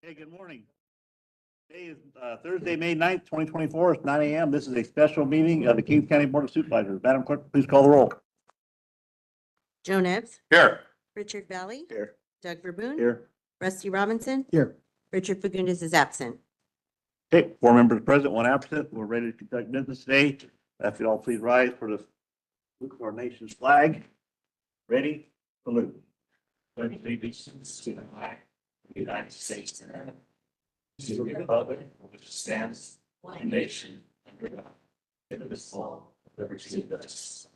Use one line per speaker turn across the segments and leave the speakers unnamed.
Hey, good morning. Today is Thursday, May 9th, 2024. It's 9 a.m. This is a special meeting of the Kings County Board of Supervisors. Madam Clerk, please call the roll.
Joe Nevs,
Here.
Richard Valley,
Here.
Doug Verboon,
Here.
Rusty Robinson,
Here.
Richard Fagundes is absent.
Okay, 4 members present, 1 absent. We're ready to conduct business today. If you all please rise for the salute to our nation's flag. Ready? Salute.
Pledge allegiance to the flag of the United States and to the republic which stands one nation under God, indivisible, with liberty and justice.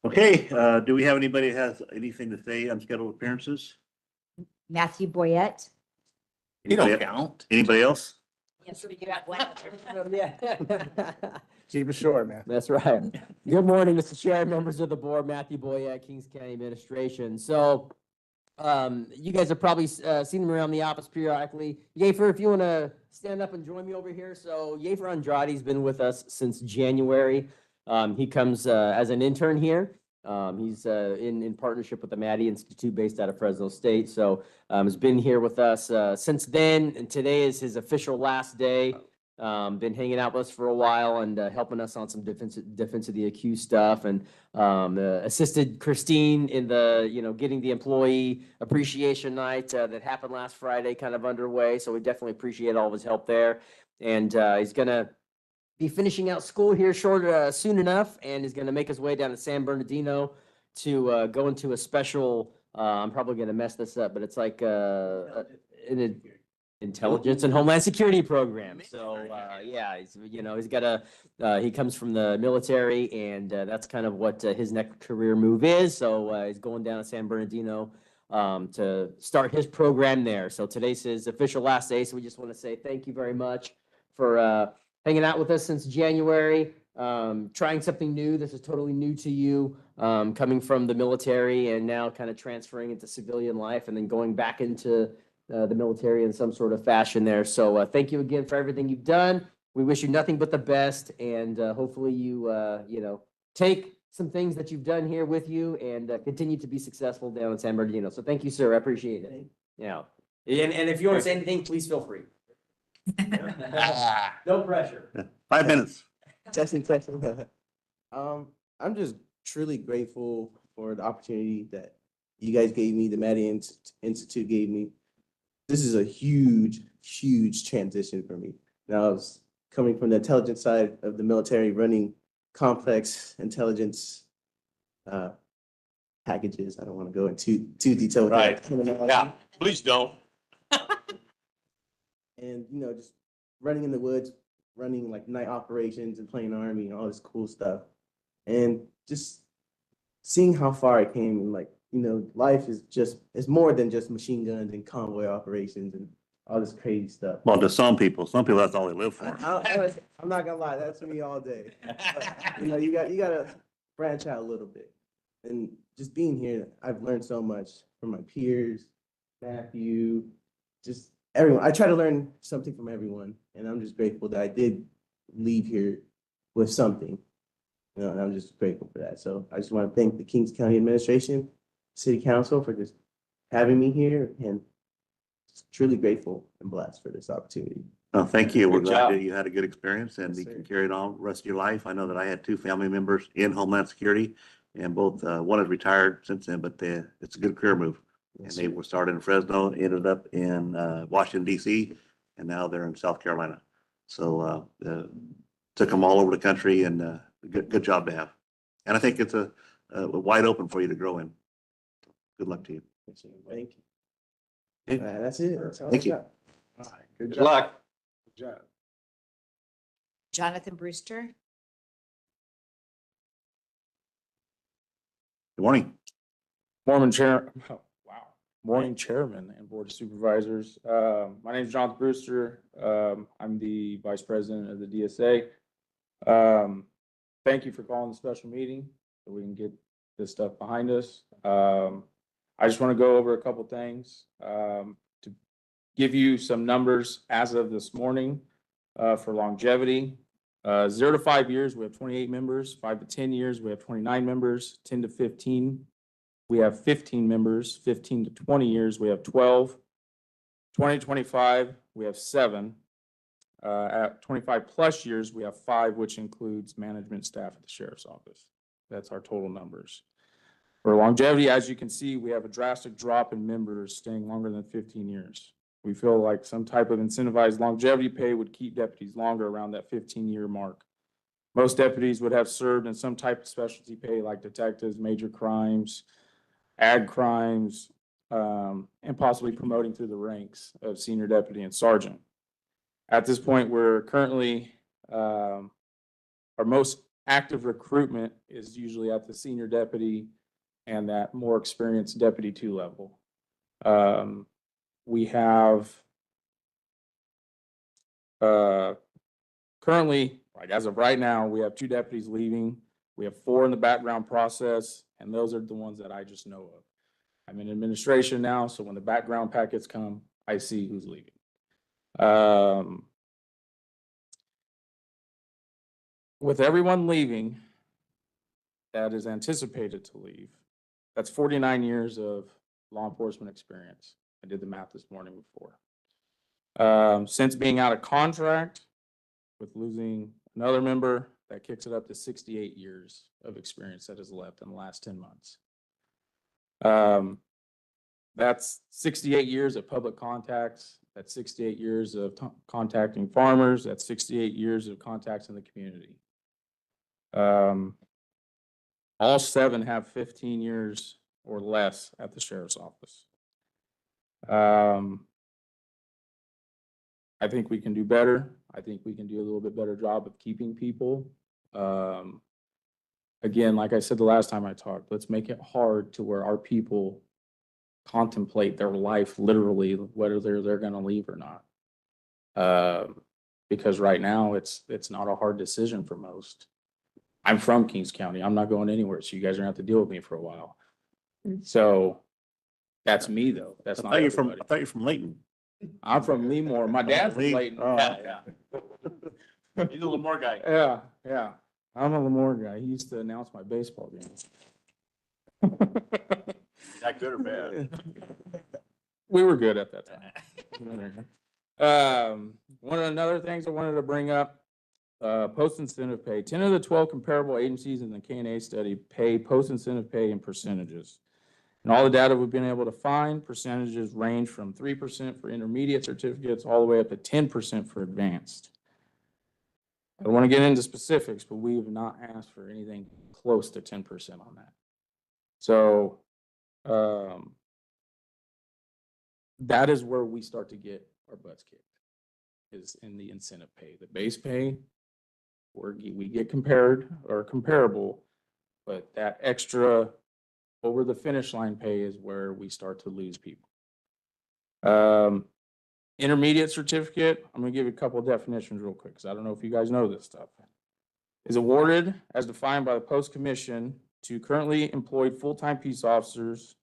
Okay, do we have anybody that has anything to say on scheduled appearances?
Matthew Boyette.
You don't
Anybody-
count.
Anybody else?
Yes, we do have one.
Keep it short, man.
That's right. Good morning, Mr. Chair, members of the board, Matthew Boyette, Kings County Administration. So, you guys have probably seen him around the office periodically. Yafer, if you want to stand up and join me over here. So Yafer Andrade's been with us since January. He comes as an intern here. He's in partnership with the Maddie Institute based out of Fresno State. So has been here with us since then, and today is his official last day. Been hanging out with us for a while and helping us on some defense of the accused stuff, and assisted Christine in the getting the employee appreciation night that happened last Friday kind of underway. So we definitely appreciate all of his help there, and he's gonna be finishing out school here soon enough, and is going to make his way down to San Bernardino to go into a special. I'm probably going to mess this up, but it's like an intelligence and homeland security program. So yeah, he's got he comes from the military, and that's kind of what his next career move is. So he's going down to San Bernardino to start his program there. So today's his official last day. So we just want to say thank you very much for hanging out with us since January, trying something new. This is totally new to you, coming from the military and now kind of transferring into civilian life and then going back into the military in some sort of fashion there. So thank you again for everything you've done. We wish you nothing but the best, and hopefully you, take some things that you've done here with you and continue to be successful down in San Bernardino. So thank you, sir. I appreciate it. Yeah. And if you want to say anything, please feel free. No pressure.
5 minutes.
Testing. I'm just truly grateful for the opportunity that you guys gave me, the Maddie Institute gave me. This is a huge transition for me. Now I was coming from the intelligence side of the military, running complex intelligence packages. I don't want to go into too detail.
Right. Yeah, please don't.
And just running in the woods, running like night operations and playing army and all this cool stuff, and just seeing how far I came. And life is more than just machine guns and convoy operations and all this crazy stuff.
Well, to some people that's all they live for.
I'm not gonna lie, that's me all day. But, you gotta branch out a little bit. And just being here, I've learned so much from my peers, Matthew, just everyone. I try to learn something from everyone, and I'm just grateful that I did leave here with something. And I'm just grateful for that. So I just want to thank the Kings County Administration, City Council for just having me here, and just truly grateful and blessed for this opportunity.
No, thank you. We're
Good
glad
job.
that you had a good experience and
Yes,
you
sir.
can carry it on the rest of your life. I know that I had 2 family members in Homeland Security, and both, one has retired since then, but it's a good career move. And
Yes,
they
sir.
were started in Fresno, ended up in Washington DC, and now they're in South Carolina. So took them all over the country, and good job to have. And I think it's a wide open for you to grow in. Good luck to you.
Yes, sir. Thank you.
Yeah.
That's it. That's all
Thank
I
you.
got.
Good luck.
Jonathan Brewster.
Good morning.
Morning, Morning, Chairman and Board of Supervisors. My name is Jonathan Brewster. I'm the Vice President of the DSA. Thank you for calling the special meeting so we can get this stuff behind us. I just want to go over a couple things to give you some numbers as of this morning for longevity. 0 to 5 years, we have 28 members. 5 to 10 years, we have 29 members. 10 to 15 we have 15 members. 15 to 20 years, we have 12. 20 to 25, we have 7. At 25 plus years, we have 5, which includes management staff at the sheriff's office. That's our total numbers. For longevity, as you can see, we have a drastic drop in members staying longer than 15 years. We feel like some type of incentivized longevity pay would keep deputies longer around that 15-year mark. Most deputies would have served in some type of specialty pay like detectives, major crimes, ag crimes, and possibly promoting through the ranks of senior deputy and sergeant. At this point, we're currently, our most active recruitment is usually at the senior deputy and that more experienced deputy 2 level. We have currently, like as of right now, we have 2 deputies leaving. We have 4 in the background process, and those are the ones that I just know of. I'm in administration now, so when the background packets come, I see who's leaving. With everyone leaving that is anticipated to leave, that's 49 years of law enforcement experience. I did the math this morning before. Since being out of contract with losing another member, that kicks it up to 68 years of experience that has left in the last 10 months. That's 68 years of public contacts. That's 68 years of contacting farmers. That's 68 years of contacts in the community. All 7 have 15 years or less at the sheriff's office. I think we can do better. I think we can do a little bit better job of keeping people. Again, like I said the last time I talked, let's make it hard to where our people contemplate their life literally, whether they're going to leave or not. Because right now it's not a hard decision for most. I'm from Kings County. I'm not going anywhere, so you guys are gonna have to deal with me for a while. So that's me though. That's not everybody.
I thought you're from Layton.
I'm from Leemore. My dad's from
Lee?
Layton.
Oh.
Yeah,
He's a Lamar guy.
yeah. I'm a Leemore guy. He used to announce my baseball games.
That good or bad?
We were good at that time. One of the other things I wanted to bring up, post-incentive pay. 10 of the 12 comparable agencies in the K&A study pay post-incentive pay in percentages. And all the data we've been able to find, percentages range from 3% for intermediate certificates all the way up to 10% for advanced. I don't want to get into specifics, but we have not asked for anything close to 10% on that. So that is where we start to get our butts kicked, is in the incentive pay. The base pay, we get compared or comparable, but that extra over the finish line pay is where we start to lose people. Intermediate certificate, I'm gonna give you a couple of definitions real quick, because I don't know if you guys know this stuff. Is awarded as defined by the post commission to currently employed full-time peace officers,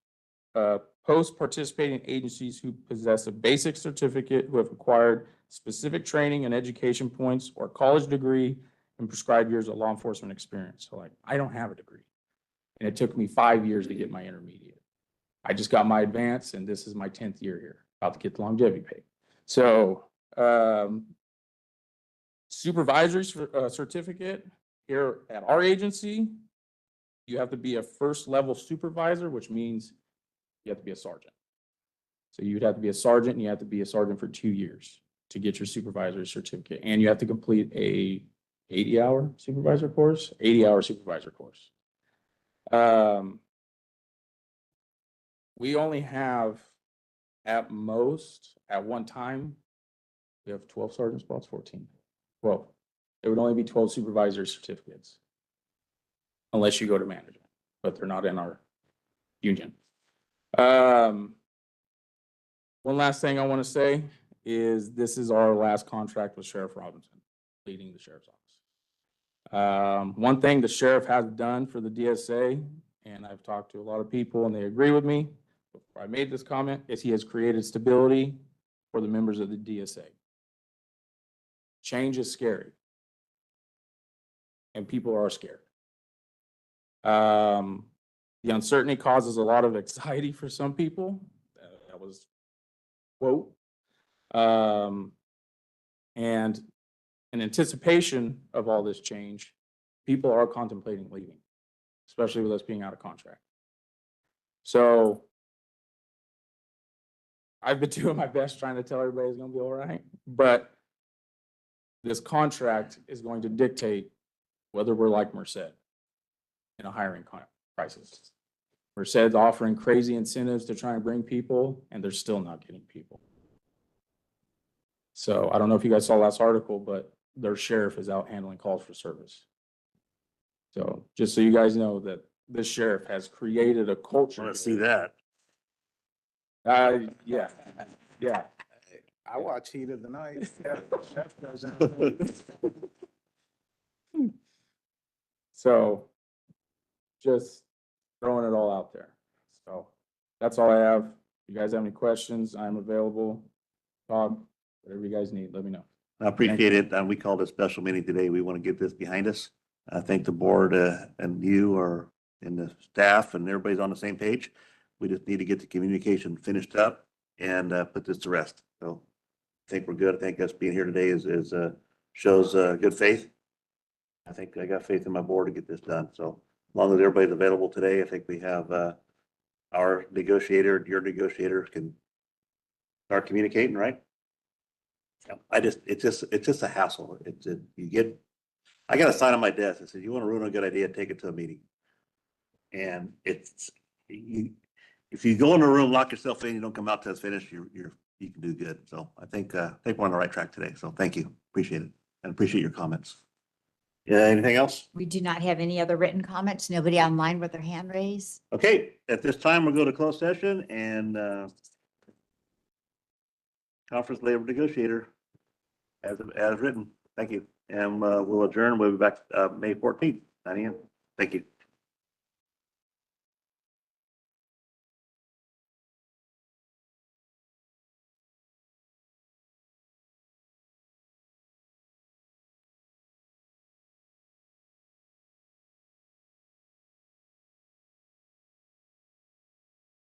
post participating agencies who possess a basic certificate, who have acquired specific training and education points or college degree and prescribed years of law enforcement experience. So like, I don't have a degree. And it took me 5 years to get my intermediate. I just got my advanced and this is my 10th year here, about to get the longevity pay. So supervisor's certificate here at our agency, you have to be a first level supervisor, which means you have to be a sergeant. So you'd have to be a sergeant and you have to be a sergeant for 2 years to get your supervisor's certificate. And you have to complete a 80-hour supervisor course, 80-hour supervisor course. We only have, at most, at one time, we have 12 sergeant spots, 14. Well, there would only be 12 supervisor certificates unless you go to management, but they're not in our union. One last thing I want to say is this is our last contract with Sheriff Robinson, leading the sheriff's office. One thing the sheriff has done for the DSA, and I've talked to a lot of people and they agree with me, before I made this comment, is he has created stability for the members of the DSA. Change is scary. And people are scared. The uncertainty causes a lot of anxiety for some people. That was quote. And in anticipation of all this change, people are contemplating leaving, especially with us being out of contract. So I've been doing my best trying to tell everybody it's gonna be all right, but this contract is going to dictate whether we're like Merced in a hiring crisis. Merced's offering crazy incentives to try and bring people, and they're still not getting people. So I don't know if you guys saw last article, but their sheriff is out handling calls for service. So just so you guys know that this sheriff has created a culture.
Want to see that?
Yeah, yeah.
I watch Heat of the Night.
So just throwing it all out there. So that's all I have. If you guys have any questions, I'm available. Talk, whatever you guys need, let me know.
I appreciate it. We called a special meeting today. We want to get this behind us. I think the board and you are and the staff and everybody's on the same page. We just need to get the communication finished up and put this to rest. So I think we're good. I think us being here today is shows good faith. I think I got faith in my board to get this done. So as long as everybody's available today, I think we have our negotiator, your negotiator can start communicating, right? It's just a hassle. I got a sign on my desk that says, you want to ruin a good idea, take it to a meeting. And if you go in the room, lock yourself in, you don't come out till it's finished, you can do good. So I think we're on the right track today. So thank you. Appreciate it. And appreciate your comments. Yeah, anything else?
We do not have any other written comments. Nobody online with their hand raised.
Okay, at this time, we'll go to closed session and conference labor negotiator as written. Thank you. And we'll adjourn. We'll be back May 14th, 9 a.m. Thank you.